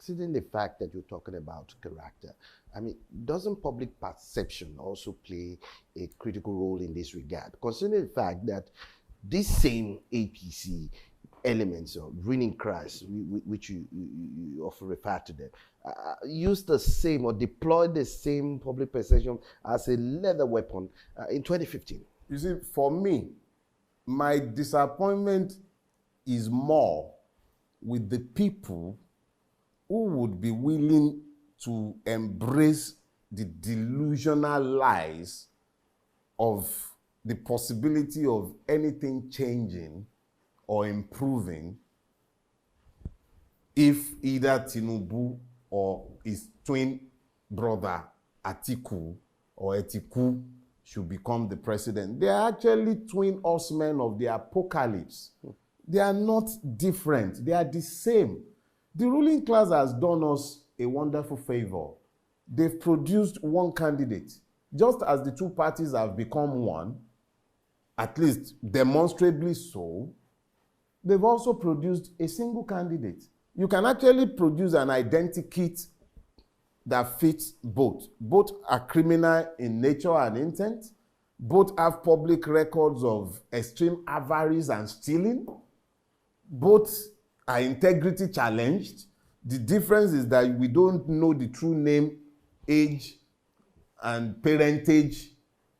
considering the fact that you're talking about character, I mean, doesn't public perception also play a critical role in this regard? Considering the fact that this same APC elements of winning cries, which you often refer to them, use the same or deploy the same public perception as a leather weapon in 2015. You see, for me, my disappointment is more with the people who would be willing to embrace the delusional lies of the possibility of anything changing or improving if either Tinubu or his twin brother Atiku should become the president. They are actually twin horsemen of the apocalypse. They are not different. They are the same. The ruling class has done us a wonderful favor. They've produced one candidate. Just as the two parties have become one, at least demonstrably so, they've also produced a single candidate. You can actually produce an identikit that fits both. Both are criminal in nature and intent. Both have public records of extreme avarice and stealing. Both are integrity challenged. The difference is that we don't know the true name, age, and parentage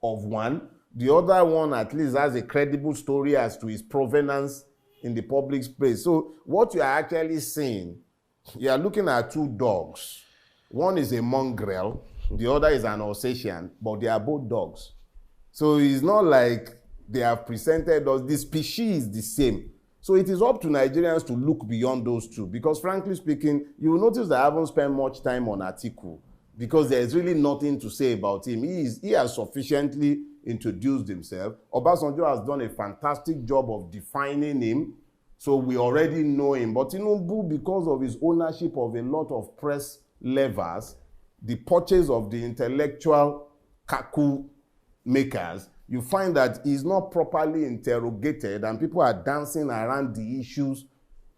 of one. The other one at least has a credible story as to his provenance in the public space. So what you are actually seeing, you are looking at two dogs. One is a mongrel, the other is an Alsatian, but they are both dogs. So it's not like they have presented us, the species is the same. So it is up to Nigerians to look beyond those two, because frankly speaking, you will notice that I haven't spent much time on Atiku, because there is really nothing to say about him. He has sufficiently introduced himself. Obasanjo has done a fantastic job of defining him, so we already know him. But Tinubu, because of his ownership of a lot of press levers, the purchase of the intellectual kaku makers, you find that he's not properly interrogated and people are dancing around the issues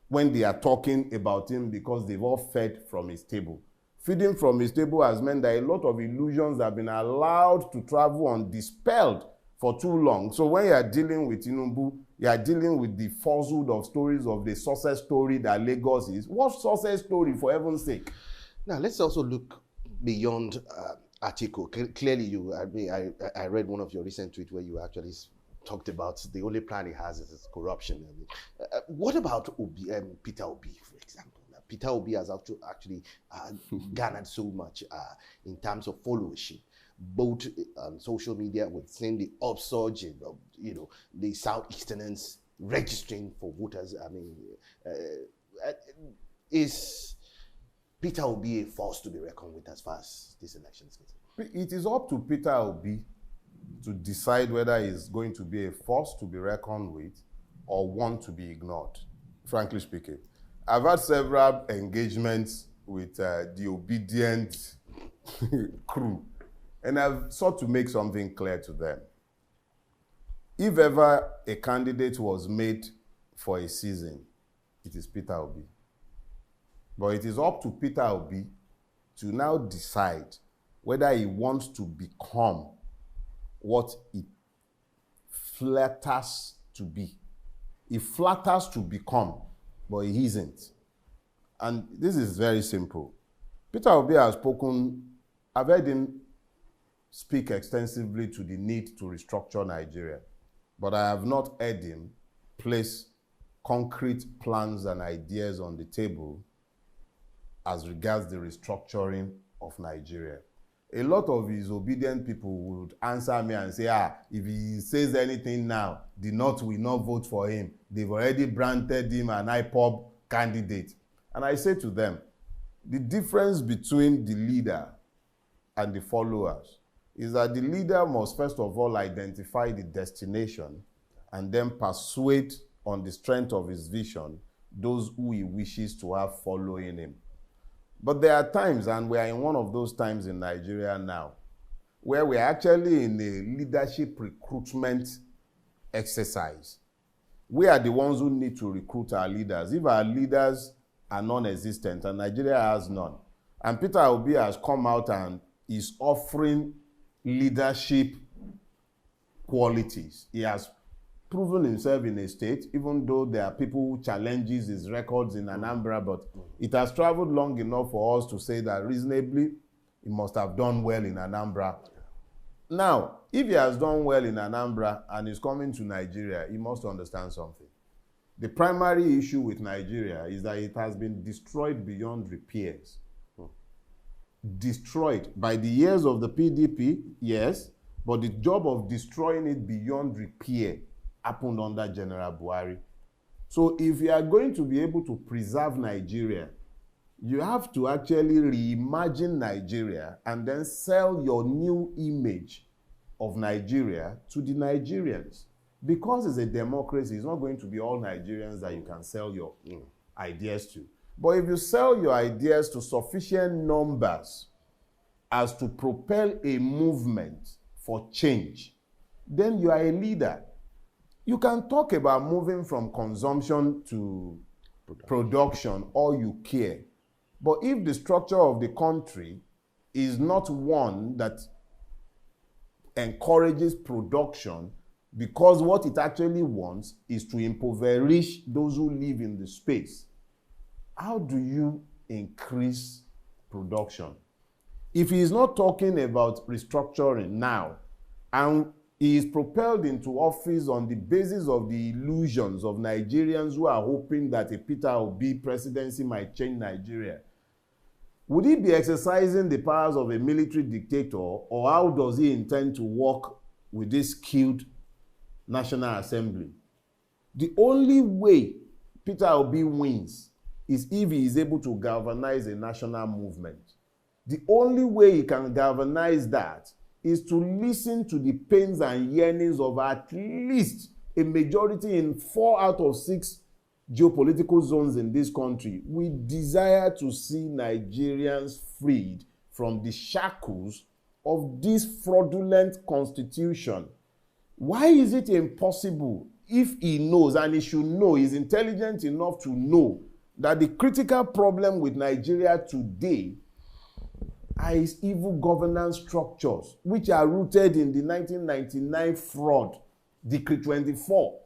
when they are talking about him because they've all fed from his table. Feeding from his table has meant that a lot of illusions have been allowed to travel undispelled for too long. So when you are dealing with Tinubu, you are dealing with the falsehood of stories of the success story that Lagos is. What success story, for heaven's sake? Now, let's also look beyond Atiku. Clearly, I read one of your recent tweets where you actually talked about the only plan he has is corruption. I mean, what about Peter Obi, for example? Peter Obi has actually garnered so much in terms of followership, both on social media. We've seen the upsurge in, the Southeasterners registering for voters. I mean, is Peter Obi a force to be reckoned with as far as this election is concerned? It is up to Peter Obi to decide whether he's going to be a force to be reckoned with or one to be ignored, frankly speaking. I've had several engagements with the obedient crew, and I've sought to make something clear to them. If ever a candidate was made for a season, it is Peter Obi. But it is up to Peter Obi to now decide whether he wants to become what he flatters to be. He flatters to become, but he isn't. And this is very simple. Peter Obi has spoken, I've heard him speak extensively to the need to restructure Nigeria, but I have not heard him place concrete plans and ideas on the table as regards the restructuring of Nigeria. A lot of his obedient people would answer me and say, if he says anything now, the North will not vote for him. They've already branded him an IPOB candidate. And I say to them, the difference between the leader and the followers is that the leader must first of all identify the destination and then persuade on the strength of his vision those who he wishes to have following him. But there are times, and we are in one of those times in Nigeria now, where we are actually in a leadership recruitment exercise. We are the ones who need to recruit our leaders. If our leaders are non-existent and Nigeria has none. And Peter Obi has come out and is offering leadership qualities. He has proven himself in a state, even though there are people who challenges his records in Anambra, but it has traveled long enough for us to say that reasonably he must have done well in Anambra. Now, if he has done well in Anambra and is coming to Nigeria, he must understand something. The primary issue with Nigeria is that it has been destroyed beyond repairs. Destroyed by the years of the PDP, yes, but the job of destroying it beyond repair happened under General Buhari. So if you are going to be able to preserve Nigeria, you have to actually reimagine Nigeria and then sell your new image of Nigeria to the Nigerians. Because it's a democracy, it's not going to be all Nigerians that you can sell your ideas to. But if you sell your ideas to sufficient numbers as to propel a movement for change, then you are a leader. You can talk about moving from consumption to production all you care. But if the structure of the country is not one that encourages production, because what it actually wants is to impoverish those who live in the space, how do you increase production? If he is not talking about restructuring now, and he is propelled into office on the basis of the illusions of Nigerians who are hoping that a Peter Obi presidency might change Nigeria, would he be exercising the powers of a military dictator, or how does he intend to work with this skilled National Assembly? The only way Peter Obi wins is if he is able to galvanize a national movement. The only way he can galvanize that is to listen to the pains and yearnings of at least a majority in 4 out of 6 geopolitical zones in this country. We desire to see Nigerians freed from the shackles of this fraudulent constitution. Why is it impossible, if he knows, and he should know, he's intelligent enough to know, that the critical problem with Nigeria today are its evil governance structures, which are rooted in the 1999 fraud, Decree 24.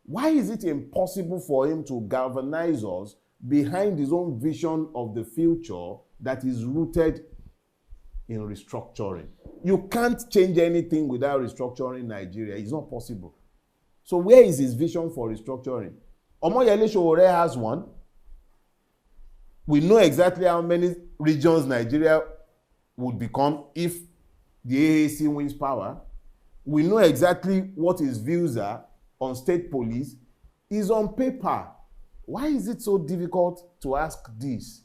Why is it impossible for him to galvanize us behind his own vision of the future that is rooted in restructuring? You can't change anything without restructuring Nigeria. It's not possible. So where is his vision for restructuring? Omoyele Sowore has one. We know exactly how many regions Nigeria would become if the AAC wins power. We know exactly what his views are on state police. Is on paper. Why is it so difficult to ask this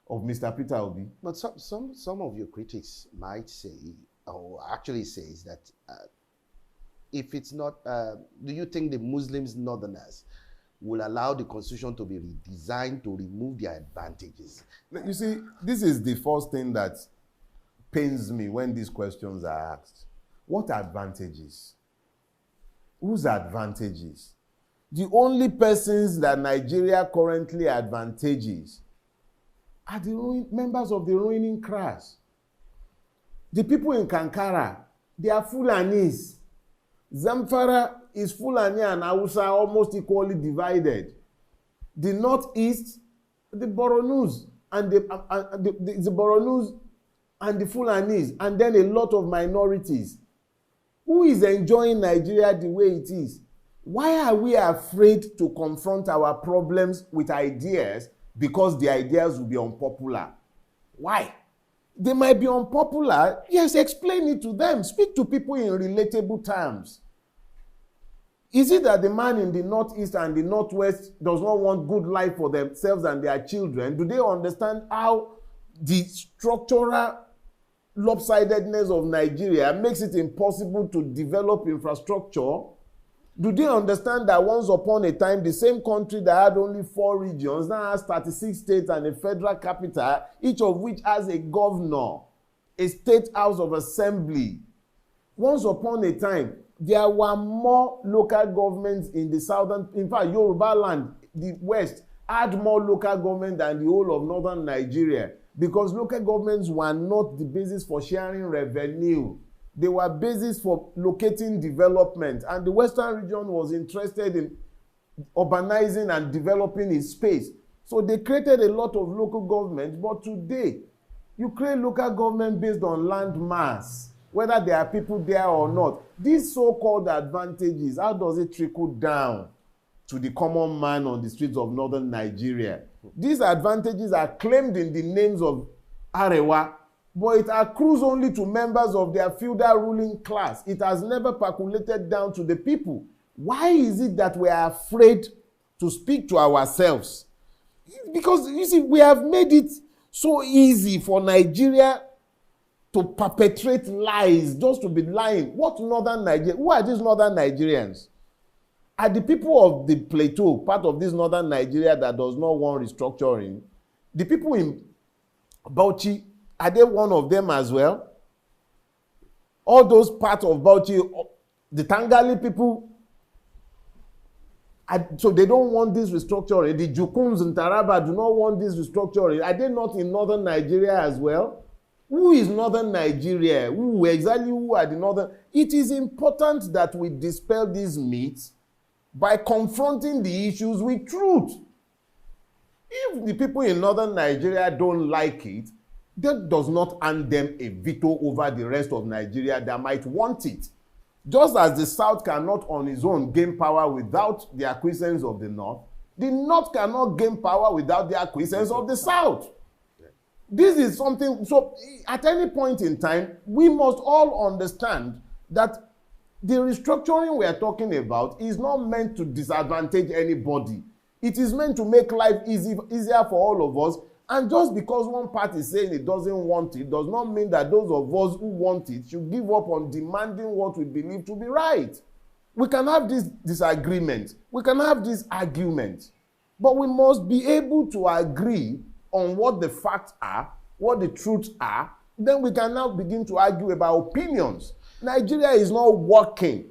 of Mr. Peter Obi? But some of your critics might say, or actually says that if it's not, do you think the Muslims northerners will allow the constitution to be redesigned to remove their advantages? You see, this is the first thing that pains me when these questions are asked. What advantages? Whose advantages? The only persons that Nigeria currently advantages are the members of the ruling class. The people in Kankara, they are Fulanis. Zamfara is Fulani and Hausa almost equally divided. The northeast, the Boronus and the Boronus and the Fulanis, and then a lot of minorities. Who is enjoying Nigeria the way it is? Why are we afraid to confront our problems with ideas because the ideas will be unpopular? Why? They might be unpopular. Yes, explain it to them. Speak to people in relatable terms. Is it that the man in the northeast and the northwest does not want good life for themselves and their children? Do they understand how the structural lopsidedness of Nigeria makes it impossible to develop infrastructure? Do they understand that once upon a time, the same country that had only 4 regions now has 36 states and a federal capital, each of which has a governor, a state house of assembly? Once upon a time, there were more local governments in the southern, in fact, Yoruba land, the west, had more local government than the whole of northern Nigeria, because local governments were not the basis for sharing revenue. They were basis for locating development, and the western region was interested in urbanizing and developing its space. So they created a lot of local governments, but today, you create local government based on land mass, whether there are people there or not. These so-called advantages, how does it trickle down to the common man on the streets of northern Nigeria? These advantages are claimed in the names of Arewa, but it accrues only to members of their feudal ruling class. It has never percolated down to the people. Why is it that we are afraid to speak to ourselves? Because, you see, we have made it so easy for Nigeria to perpetrate lies, just to be lying. What northern Nigeria? Who are these northern Nigerians? Are the people of the plateau part of this northern Nigeria that does not want restructuring? The people in Bauchi, are they one of them as well? All those parts of Bauchi, the Tangali people, so they don't want this restructuring. The Jukuns in Taraba do not want this restructuring. Are they not in northern Nigeria as well? Who is northern Nigeria? Who are the northern? It is important that we dispel these myths by confronting the issues with truth. If the people in northern Nigeria don't like it, that does not earn them a veto over the rest of Nigeria that might want it. Just as the South cannot on its own gain power without the acquiescence of the North cannot gain power without the acquiescence of the South. This is something, so at any point in time, we must all understand that the restructuring we are talking about is not meant to disadvantage anybody. It is meant to make life easier for all of us. And just because one party is saying it doesn't want it, does not mean that those of us who want it should give up on demanding what we believe to be right. We can have this disagreement. We can have this argument. But we must be able to agree on what the facts are, what the truths are. Then we can now begin to argue about opinions. Nigeria is not working.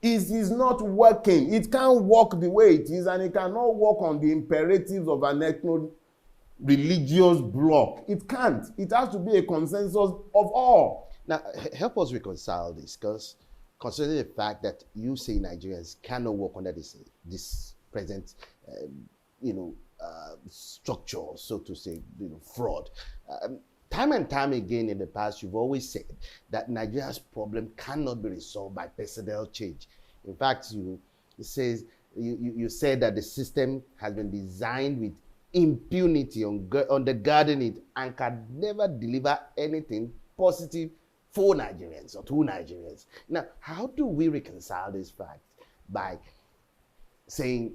It is not working. It can't work the way it is, and it cannot work on the imperatives of an ethno-religious bloc. It can't. It has to be a consensus of all. Now, help us reconcile this, because considering the fact that you say Nigerians cannot work under this present, structure, so to say, fraud. Time and time again in the past, you've always said that Nigeria's problem cannot be resolved by personnel change. In fact, you said that the system has been designed with impunity, undergirding it, and can never deliver anything positive for Nigerians or to Nigerians. Now, how do we reconcile this fact by saying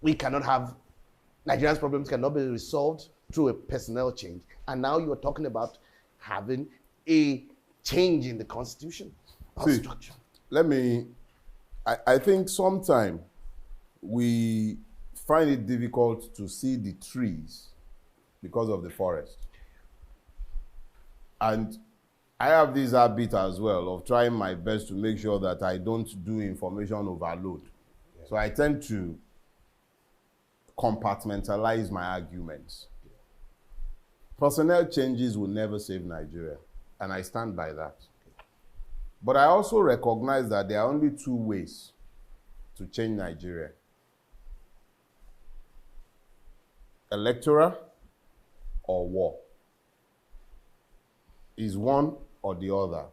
we cannot have Nigerians' problems cannot be resolved through a personnel change, and now you are talking about having a change in the constitution or structure? I think sometimes we find it difficult to see the trees because of the forest. And I have this habit as well of trying my best to make sure that I don't do information overload. Yeah. So I tend to compartmentalize my arguments. Personnel changes will never save Nigeria, and I stand by that. But I also recognize that there are only two ways to change Nigeria: electoral or war. Is one or the other.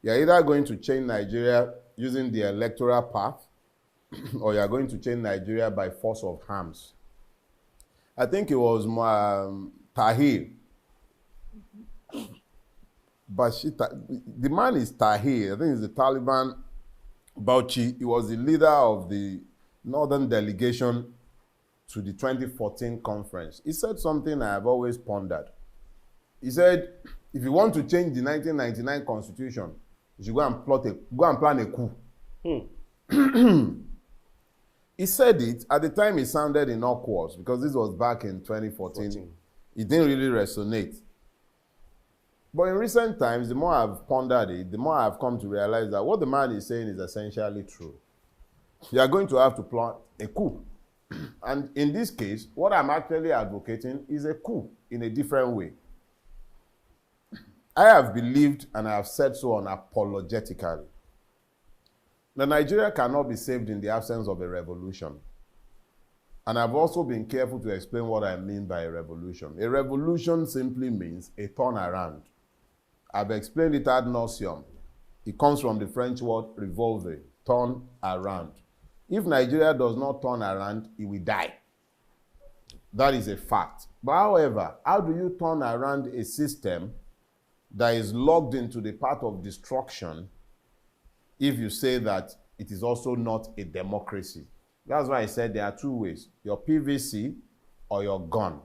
You're either going to change Nigeria using the electoral path, or you're going to change Nigeria by force of arms. I think it was Tahir. The man is Tahir. I think it's the Taliban Bauchi. He was the leader of the northern delegation to the 2014 conference. He said something I have always pondered. He said, if you want to change the 1999 constitution, you should go and plan a coup. He said it at the time. It sounded innocuous because this was back in 2014. It didn't really resonate. But in recent times, the more I've pondered it, the more I've come to realize that what the man is saying is essentially true. You are going to have to plan a coup. And in this case, what I'm actually advocating is a coup in a different way. I have believed, and I have said so unapologetically, that Nigeria cannot be saved in the absence of a revolution. And I've also been careful to explain what I mean by a revolution. A revolution simply means a turnaround. I've explained it ad nauseum. It comes from the French word revolver, turn around. If Nigeria does not turn around, it will die. That is a fact. But however, how do you turn around a system that is logged into the path of destruction if you say that it is also not a democracy? That's why I said there are two ways, your PVC or your gun.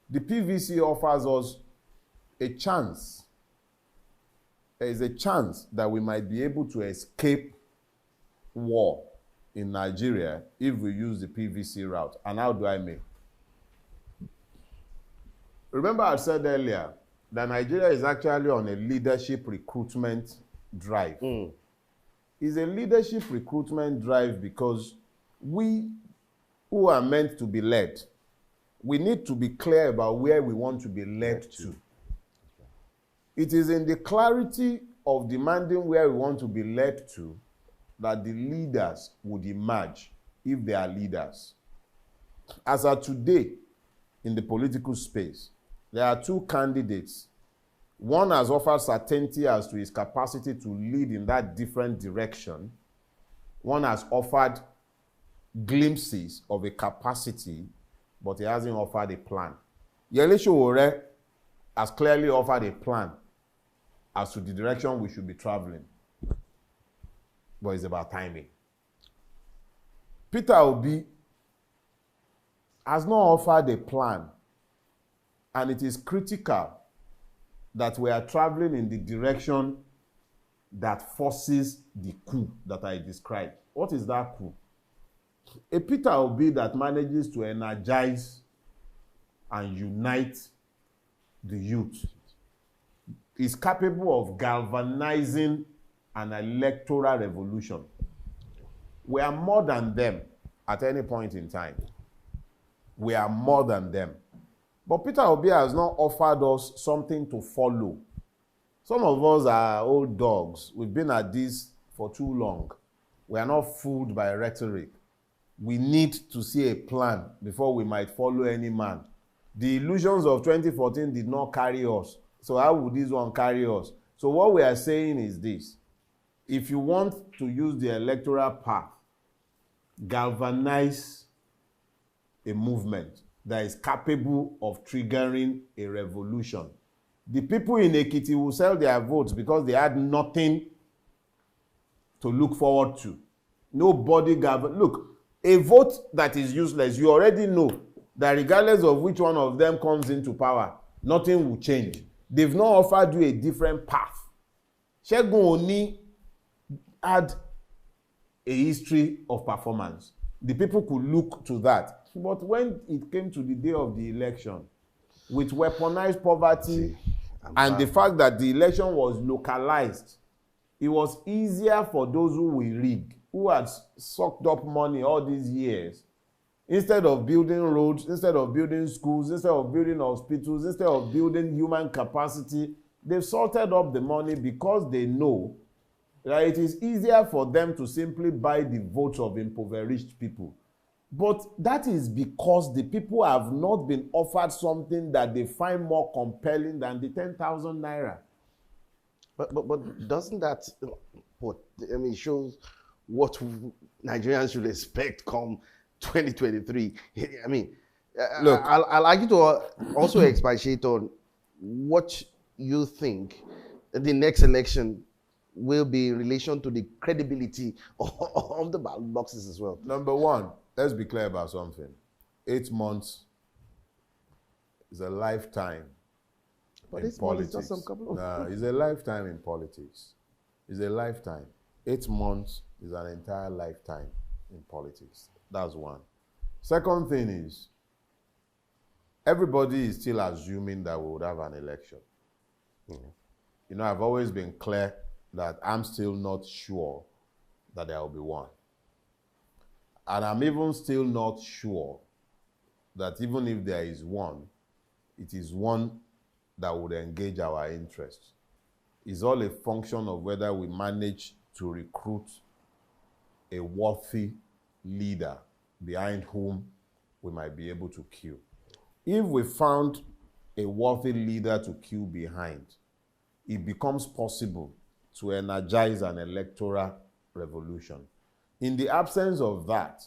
The PVC offers us a chance. There is a chance that we might be able to escape war in Nigeria if we use the PVC route. And how do I mean? Remember I said earlier that Nigeria is actually on a leadership recruitment drive. It's a leadership recruitment drive because we who are meant to be led, we need to be clear about where we want to be led to. It is in the clarity of demanding where we want to be led to that the leaders would emerge if they are leaders. As of today, in the political space, there are two candidates. One has offered certainty as to his capacity to lead in that different direction. One has offered glimpses of a capacity, but he hasn't offered a plan. Yele Sowore has clearly offered a plan as to the direction we should be traveling. But it's about timing. Peter Obi has not offered a plan, and it is critical that we are traveling in the direction that forces the coup that I described. What is that coup? A Peter Obi that manages to energize and unite the youth is capable of galvanizing an electoral revolution. We are more than them at any point in time. We are more than them. But Peter Obi has not offered us something to follow. Some of us are old dogs. We've been at this for too long. We are not fooled by rhetoric. We need to see a plan before we might follow any man. The illusions of 2014 did not carry us. So how would this one carry us? So what we are saying is this. If you want to use the electoral path, galvanize a movement that is capable of triggering a revolution. The people in Ekiti will sell their votes because they had nothing to look forward to. Nobody look, a vote that is useless, you already know that regardless of which one of them comes into power, nothing will change. They've not offered you a different path. Segun Oni had a history of performance. The people could look to that. But when it came to the day of the election, with weaponized poverty and the fact that the election was localized, it was easier for those who were rigged, who had sucked up money all these years. Instead of building roads, instead of building schools, instead of building hospitals, instead of building human capacity, they've salted up the money because they know that it is easier for them to simply buy the votes of impoverished people. But that is because the people have not been offered something that they find more compelling than the 10,000 naira. But doesn't that, shows what Nigerians should expect come 2023? Look, I'd like you to also expatiate on what you think the next election will be in relation to the credibility of the ballot boxes as well. Number one, let's be clear about something. 8 months is a lifetime in politics. It's a lifetime in politics. It's a lifetime. 8 months is an entire lifetime in politics. That's one. Second thing is, everybody is still assuming that we would have an election. You know, I've always been clear that I'm still not sure that there will be one. And I'm even still not sure that even if there is one, it is one that would engage our interests. It's all a function of whether we manage to recruit a worthy leader behind whom we might be able to queue. If we found a worthy leader to queue behind, it becomes possible to energize an electoral revolution. In the absence of that,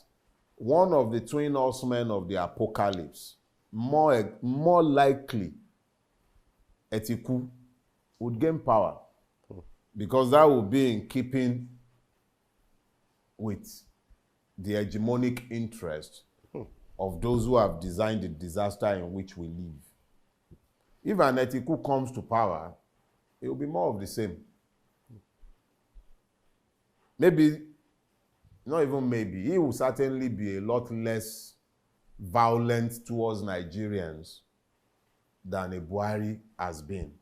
one of the twin horsemen of the apocalypse, more likely, Atiku, would gain power, because that would be in keeping with the hegemonic interest of those who have designed the disaster in which we live. If an Atiku comes to power, it will be more of the same. Maybe, not even maybe, he will certainly be a lot less violent towards Nigerians than a Buhari has been.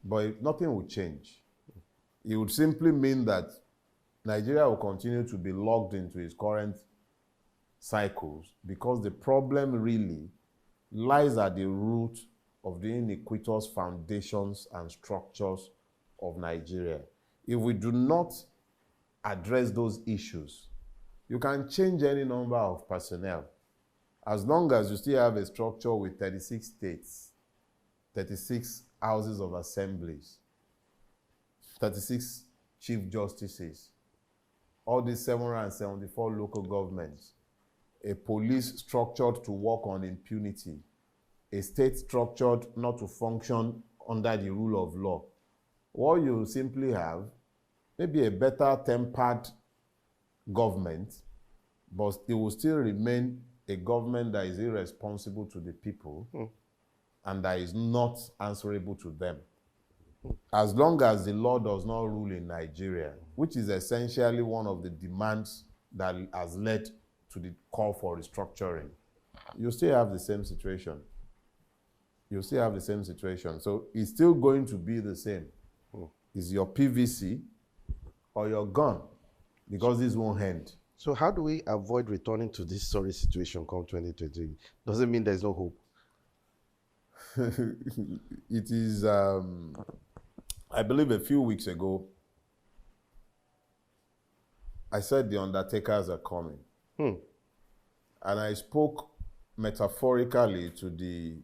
But nothing will change. It would simply mean that Nigeria will continue to be locked into its current cycles, because the problem really lies at the root of the iniquitous foundations and structures of Nigeria. If we do not address those issues, you can change any number of personnel. As long as you still have a structure with 36 states, 36 houses of assemblies, 36 chief justices, all these 774 local governments, a police structured to work on impunity, a state structured not to function under the rule of law. What you simply have, maybe a better tempered government, but it will still remain a government that is irresponsible to the people and that is not answerable to them. As long as the law does not rule in Nigeria, which is essentially one of the demands that has led to the call for restructuring, you still have the same situation. You still have the same situation. So it's still going to be the same. It's your PVC or your gun, because this won't end. So how do we avoid returning to this sorry situation come 2023? Does it mean there's no hope? It is, I believe a few weeks ago, I said the undertakers are coming. And I spoke metaphorically to the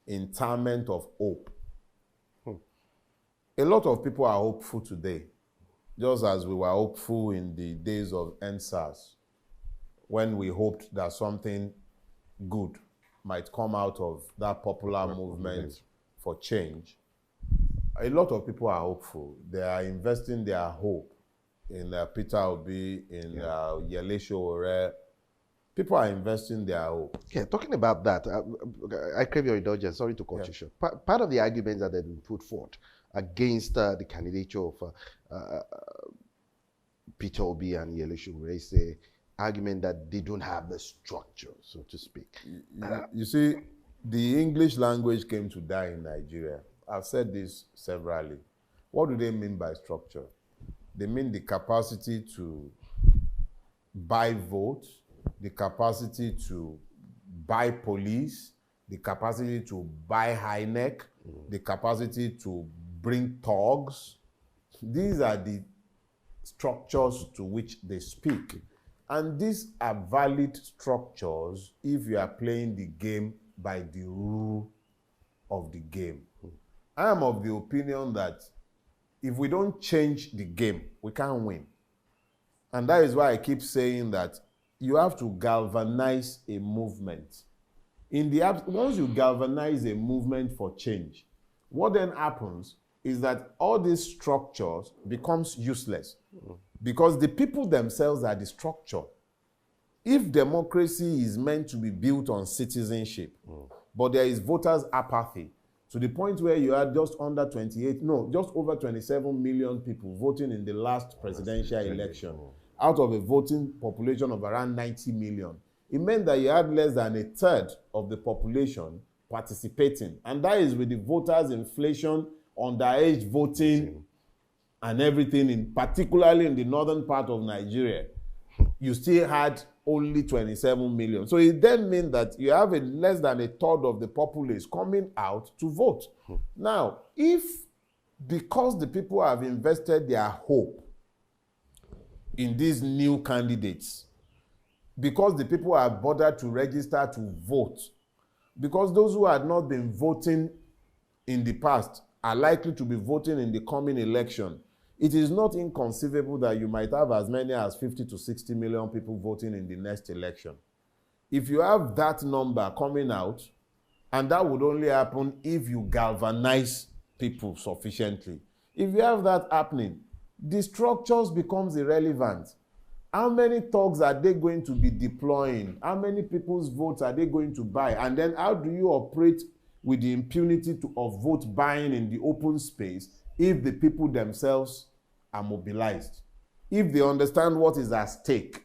interment of hope. A lot of people are hopeful today, just as we were hopeful in the days of NSAS, when we hoped that something good might come out of that popular movement for change. A lot of people are hopeful. They are investing their hope in Peter Obi, in Yelesho Ore. People are investing their hope. Yeah, talking about that, I crave your indulgence, sorry to cut you short. Part of the arguments that have been put forth against the candidature of Peter Obi and Yelesho Ore is the argument that they don't have the structure, so to speak. You see, the English language came to die in Nigeria. I've said this severally. What do they mean by structure? They mean the capacity to buy votes, the capacity to buy police, the capacity to buy HINEC, the capacity to bring thugs. These are the structures to which they speak. And these are valid structures if you are playing the game by the rule of the game. I am of the opinion that if we don't change the game, we can't win. And that is why I keep saying that you have to galvanize a movement. Once you galvanize a movement for change, what then happens is that all these structures becomes useless, because the people themselves are the structure. If democracy is meant to be built on citizenship, but there is voters' apathy, to the point where you had just over 27 million people voting in the last presidential election, out of a voting population of around 90 million. It meant that you had less than a third of the population participating. And that is with the voters' inflation, underage voting, and everything, particularly in the northern part of Nigeria. you still had only 27 million. So it then means that you have less than a third of the populace coming out to vote. Now, if because the people have invested their hope in these new candidates, because the people have bothered to register to vote, because those who had not been voting in the past are likely to be voting in the coming election, it is not inconceivable that you might have as many as 50 to 60 million people voting in the next election. If you have that number coming out, and that would only happen if you galvanize people sufficiently. If you have that happening, the structures becomes irrelevant. How many thugs are they going to be deploying? How many people's votes are they going to buy? And then how do you operate with the impunity of vote buying in the open space if the people themselves are mobilized? If they understand what is at stake,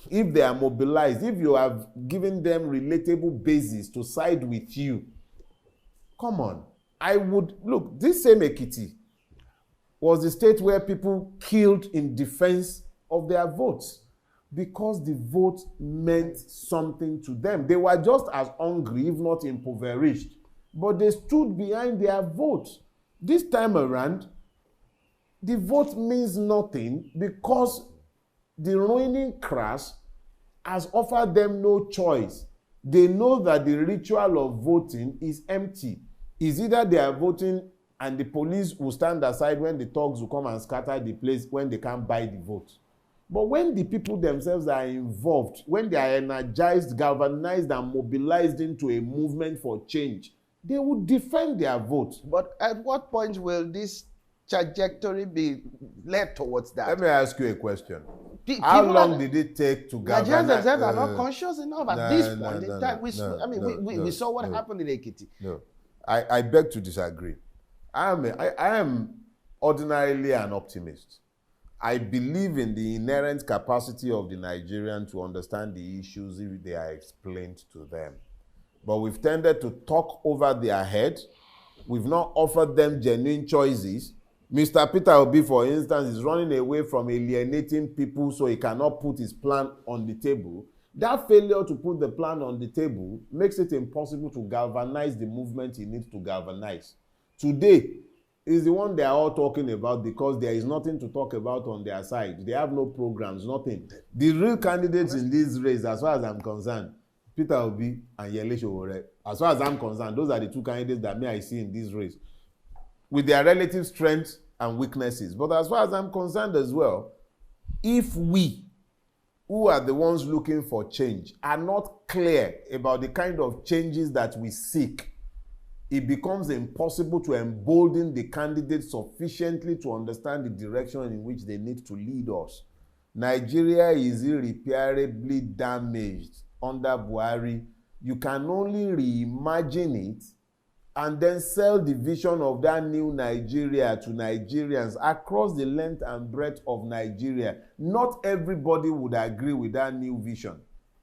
if they are mobilized, if you have given them relatable basis to side with you, come on. I would, look, this same Ekiti was the state where people killed in defense of their votes because the vote meant something to them. They were just as hungry, if not impoverished, but they stood behind their vote. This time around, the vote means nothing because the ruining crash has offered them no choice. They know that the ritual of voting is empty. It's either they are voting and the police will stand aside when the thugs will come and scatter the place when they can't buy the vote. But when the people themselves are involved, when they are energized, galvanized, and mobilized into a movement for change, they will defend their vote. But at what point will this trajectory be led towards that? Let me ask you a question. How long did it take to galvanize? Nigerians themselves are not conscious enough at this point in time. We saw what happened in Ekiti. No, I beg to disagree. I am ordinarily an optimist. I believe in the inherent capacity of the Nigerian to understand the issues if they are explained to them. But we've tended to talk over their head. We've not offered them genuine choices. Mr. Peter Obi, for instance, is running away from alienating people so he cannot put his plan on the table. That failure to put the plan on the table makes it impossible to galvanize the movement he needs to galvanize. Today is the one they are all talking about because there is nothing to talk about on their side. They have no programs, nothing. The real candidates in this race, as far as I'm concerned, Peter Obi and Yele Sowore, as far as I'm concerned, those are the two candidates that I see in this race, with their relative strengths and weaknesses. But as far as I'm concerned as well, if we, who are the ones looking for change, are not clear about the kind of changes that we seek, it becomes impossible to embolden the candidates sufficiently to understand the direction in which they need to lead us. Nigeria is irreparably damaged under Buhari. You can only reimagine it and then sell the vision of that new Nigeria to Nigerians across the length and breadth of Nigeria. Not everybody would agree with that new vision.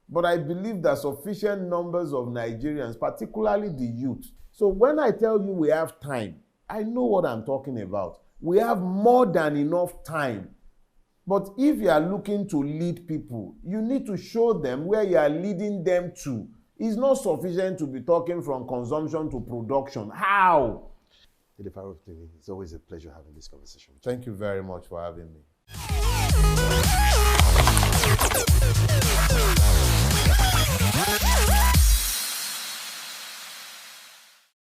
But I believe that sufficient numbers of Nigerians, particularly the youth. So when I tell you we have time, I know what I'm talking about. We have more than enough time. But if you are looking to lead people, you need to show them where you are leading them to. It's not sufficient to be talking from consumption to production. How? Dele Farotimi, it's always a pleasure having this conversation. Thank you very much for having me.